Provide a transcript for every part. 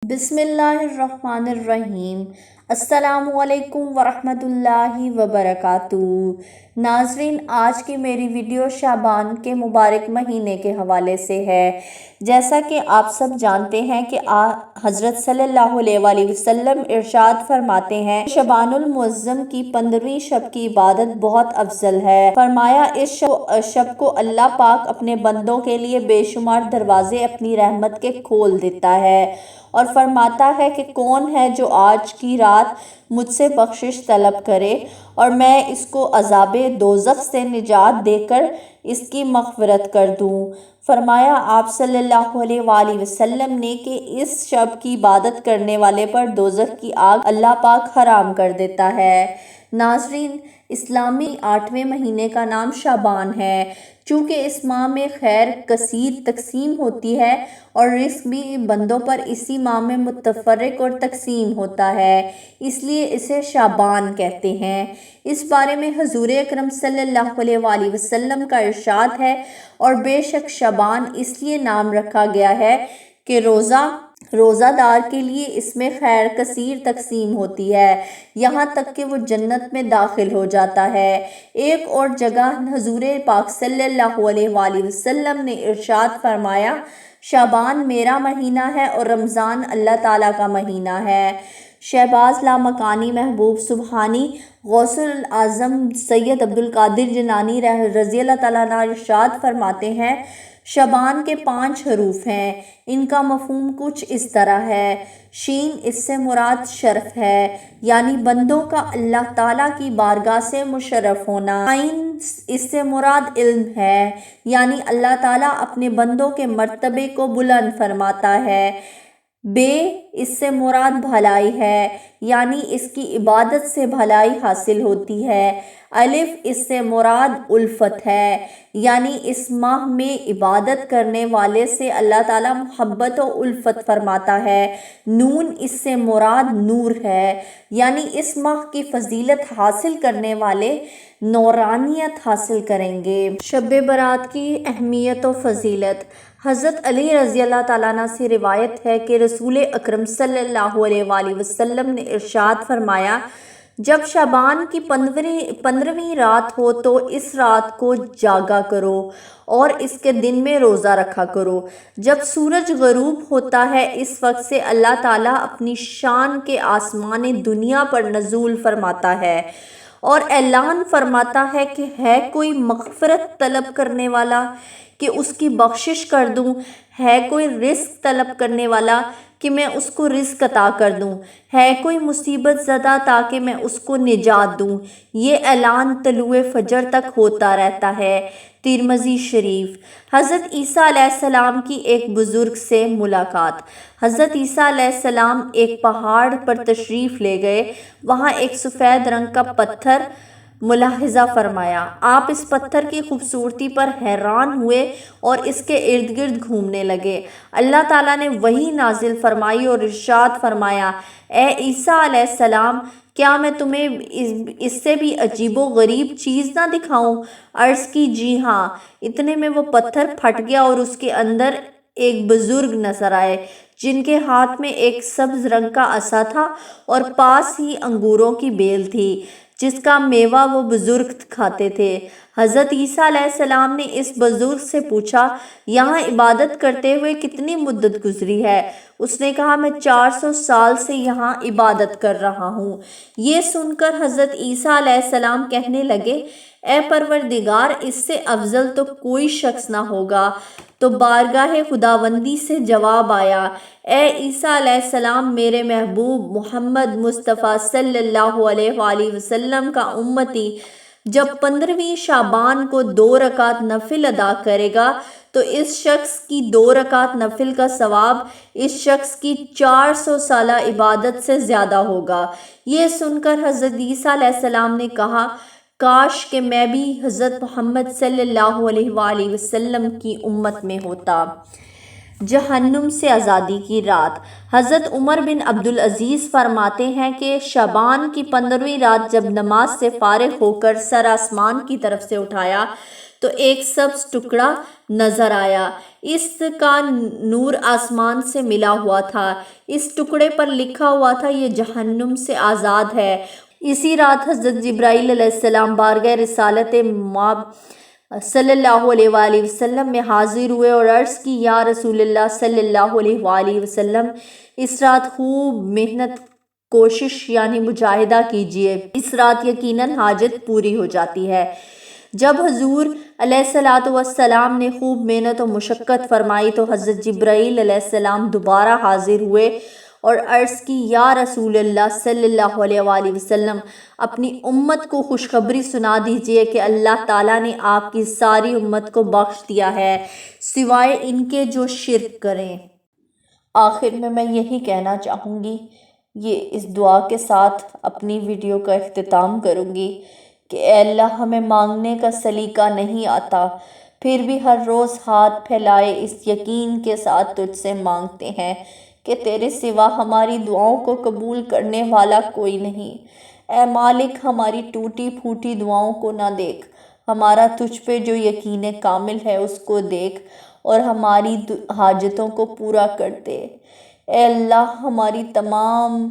بسم اللہ الرحمن الرحیم۔ السلام علیکم ورحمۃ اللہ وبرکاتہ۔ ناظرین، آج کی میری ویڈیو شعبان کے مبارک مہینے کے حوالے سے ہے۔ جیسا کہ آپ سب جانتے ہیں کہ حضرت صلی اللہ علیہ وآلہ وسلم ارشاد فرماتے ہیں، شعبان المعظم کی 15ویں شب کی عبادت بہت افضل ہے۔ فرمایا، اس شب کو اللہ پاک اپنے بندوں کے لیے بے شمار دروازے اپنی رحمت کے کھول دیتا ہے اور فرماتا ہے کہ کون ہے جو آج کی رات مجھ سے بخشش طلب کرے اور میں اس کو عذاب دوزخ سے نجات دے کر اس کی مغفرت کر دوں۔ فرمایا آپ صلی اللہ علیہ وآلہ وسلم نے کہ اس شب کی عبادت کرنے والے پر دوزخ کی آگ اللہ پاک حرام کر دیتا ہے۔ ناظرین، اسلامی 8ویں مہینے کا نام شعبان ہے۔ چونکہ اس ماہ میں خیر کثیر تقسیم ہوتی ہے اور رزق بھی بندوں پر اسی ماہ میں متفرق اور تقسیم ہوتا ہے، اس لیے اسے شعبان کہتے ہیں۔ اس بارے میں حضور اکرم صلی اللہ علیہ وآلہ وسلم کا ارشاد ہے، اور بے شک شعبان اس لیے نام رکھا گیا ہے کہ روزہ دار کے لیے اس میں خیر کثیر تقسیم ہوتی ہے، یہاں تک کہ وہ جنت میں داخل ہو جاتا ہے۔ ایک اور جگہ حضور پاک صلی اللہ علیہ وآلہ وسلم نے ارشاد فرمایا، شعبان میرا مہینہ ہے اور رمضان اللہ تعالیٰ کا مہینہ ہے۔ شہباز لامکانی محبوب سبحانی غوث الاعظم سید عبدالقادر جیلانی رضی اللہ تعالیٰ عنہ ارشاد فرماتے ہیں، شعبان کے 5 حروف ہیں۔ ان کا مفہوم کچھ اس طرح ہے: شین، اس سے مراد شرف ہے، یعنی بندوں کا اللہ تعالیٰ کی بارگاہ سے مشرف ہونا۔ عین، اس سے مراد علم ہے، یعنی اللہ تعالیٰ اپنے بندوں کے مرتبے کو بلند فرماتا ہے۔ بے، اس سے مراد بھلائی ہے، یعنی اس کی عبادت سے بھلائی حاصل ہوتی ہے۔ الف، اس سے مراد الفت ہے، یعنی اس ماہ میں عبادت کرنے والے سے اللہ تعالیٰ محبت و الفت فرماتا ہے۔ نون، اس سے مراد نور ہے، یعنی اس ماہ کی فضیلت حاصل کرنے والے نورانیت حاصل کریں گے۔ شب برات کی اہمیت و فضیلت۔ حضرت علی رضی اللہ تعالیٰ عنہ سے روایت ہے کہ رسول اکرم صلی اللہ علیہ وآلہ وسلم نے ارشاد فرمایا، جب شعبان کی 15ویں رات ہو تو اس رات کو جاگا کرو اور اس کے دن میں روزہ رکھا کرو۔ جب سورج غروب ہوتا ہے اس وقت سے اللہ تعالیٰ اپنی شان کے آسمان دنیا پر نزول فرماتا ہے اور اعلان فرماتا ہے کہ ہے کوئی مغفرت طلب کرنے والا کہ اس کی بخشش کر دوں، ہے کوئی رزق طلب کرنے والا کہ میں اس کو رزق عطا کر دوں، ہے کوئی مصیبت زدہ تاکہ میں اس کو نجات دوں۔ یہ اعلان طلوع فجر تک ہوتا رہتا ہے۔ ترمذی شریف۔ حضرت عیسیٰ علیہ السلام کی ایک بزرگ سے ملاقات۔ حضرت عیسیٰ علیہ السلام ایک پہاڑ پر تشریف لے گئے، وہاں ایک سفید رنگ کا پتھر ملاحظہ فرمایا۔ آپ اس پتھر کی خوبصورتی پر حیران ہوئے اور اس کے ارد گرد گھومنے لگے۔ اللہ تعالیٰ نے وحی نازل فرمائی اور ارشاد فرمایا، اے عیسیٰ علیہ السلام، کیا میں تمہیں اس سے بھی عجیب و غریب چیز نہ دکھاؤں؟ عرض کی، جی ہاں۔ اتنے میں وہ پتھر پھٹ گیا اور اس کے اندر ایک بزرگ نظر آئے جن کے ہاتھ میں ایک سبز رنگ کا عصا تھا اور پاس ہی انگوروں کی بیل تھی جس کا میوہ وہ بزرگ کھاتے تھے۔ حضرت عیسیٰ علیہ السلام نے اس بزرگ سے پوچھا، یہاں عبادت کرتے ہوئے کتنی مدت گزری ہے؟ اس نے کہا، میں 400 سال سے یہاں عبادت کر رہا ہوں۔ یہ سن کر حضرت عیسیٰ علیہ السلام کہنے لگے، اے پروردگار، اس سے افضل تو کوئی شخص نہ ہوگا۔ تو بارگاہ خداوندی سے جواب آیا، اے عیسیٰ علیہ السلام، میرے محبوب محمد مصطفیٰ صلی اللہ علیہ وآلہ وسلم کا امتی جب 15ویں شعبان کو 2 رکعت نفل ادا کرے گا تو اس شخص کی 2 رکعت نفل کا ثواب اس شخص کی 400 سالہ عبادت سے زیادہ ہوگا۔ یہ سن کر حضرت عیسیٰ علیہ السلام نے کہا، کاش کہ میں بھی حضرت محمد صلی اللہ علیہ وآلہ وسلم کی امت میں ہوتا۔ جہنم سے آزادی کی رات۔ حضرت عمر بن عبدالعزیز فرماتے ہیں کہ شعبان کی 15ویں رات جب نماز سے فارغ ہو کر سر آسمان کی طرف سے اٹھایا تو ایک سبز ٹکڑا نظر آیا۔ اس کا نور آسمان سے ملا ہوا تھا۔ اس ٹکڑے پر لکھا ہوا تھا، یہ جہنم سے آزاد ہے۔ اسی رات حضرت جبرائیل علیہ السلام بارگاہ رسالت مآب صلی اللہ علیہ وآلہ وسلم میں حاضر ہوئے اور عرض کی، یا رسول اللہ صلی اللہ علیہ وآلہ وسلم، اس رات خوب محنت کوشش یعنی مجاہدہ کیجئے، اس رات یقیناً حاجت پوری ہو جاتی ہے۔ جب حضور علیہ السلام نے خوب محنت و مشقت فرمائی تو حضرت جبرائیل علیہ السلام دوبارہ حاضر ہوئے اور عرض کی، یا رسول اللہ صلی اللہ علیہ وآلہ وسلم، اپنی امت کو خوشخبری سنا دیجئے کہ اللہ تعالیٰ نے آپ کی ساری امت کو بخش دیا ہے سوائے ان کے جو شرک کریں۔ آخر میں یہی کہنا چاہوں گی، اس دعا کے ساتھ اپنی ویڈیو کا اختتام کروں گی کہ اے اللہ، ہمیں مانگنے کا سلیقہ نہیں آتا، پھر بھی ہر روز ہاتھ پھیلائے اس یقین کے ساتھ تجھ سے مانگتے ہیں کہ تیرے سوا ہماری دعاؤں کو قبول کرنے والا کوئی نہیں۔ اے مالک، ہماری ٹوٹی پھوٹی دعاؤں کو نہ دیکھ، ہمارا تجھ پہ جو یقین کامل ہے اس کو دیکھ اور ہماری حاجتوں کو پورا کر دے۔ اے اللہ، ہماری تمام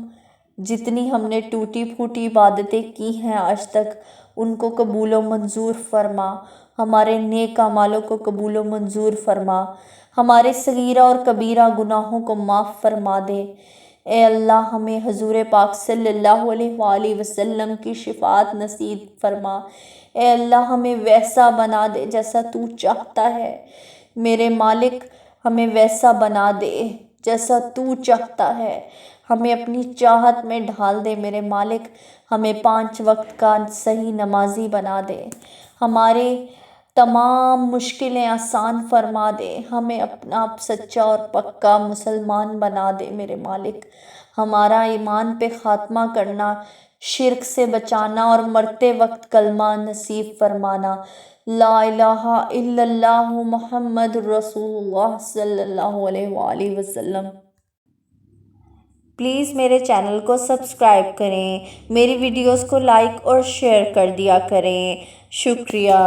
جتنی ہم نے ٹوٹی پھوٹی عبادتیں کی ہیں آج تک، ان کو قبول و منظور فرما، ہمارے نیک اعمالوں کو قبول و منظور فرما، ہمارے صغیرہ اور کبیرہ گناہوں کو معاف فرما دے۔ اے اللہ، ہمیں حضور پاک صلی اللہ علیہ وآلہ وسلم کی شفاعت نصیب فرما۔ اے اللہ، ہمیں ویسا بنا دے جیسا تو چاہتا ہے۔ میرے مالک، ہمیں ویسا بنا دے جیسا تو چاہتا ہے۔ ہمیں اپنی چاہت میں ڈھال دے میرے مالک، ہمیں 5 وقت کا صحیح نمازی بنا دے، ہمارے تمام مشکلیں آسان فرما دے، ہمیں اپنا سچا اور پکا مسلمان بنا دے میرے مالک، ہمارا ایمان پہ خاتمہ کرنا، شرک سے بچانا اور مرتے وقت کلمہ نصیب فرمانا، لا الہ الا اللہ محمد رسول اللہ صلی اللہ علیہ وآلہ وسلم۔ پلیز میرے چینل کو سبسکرائب کریں، میری ویڈیوز کو لائک اور شیئر کر دیا کریں۔ شکریہ۔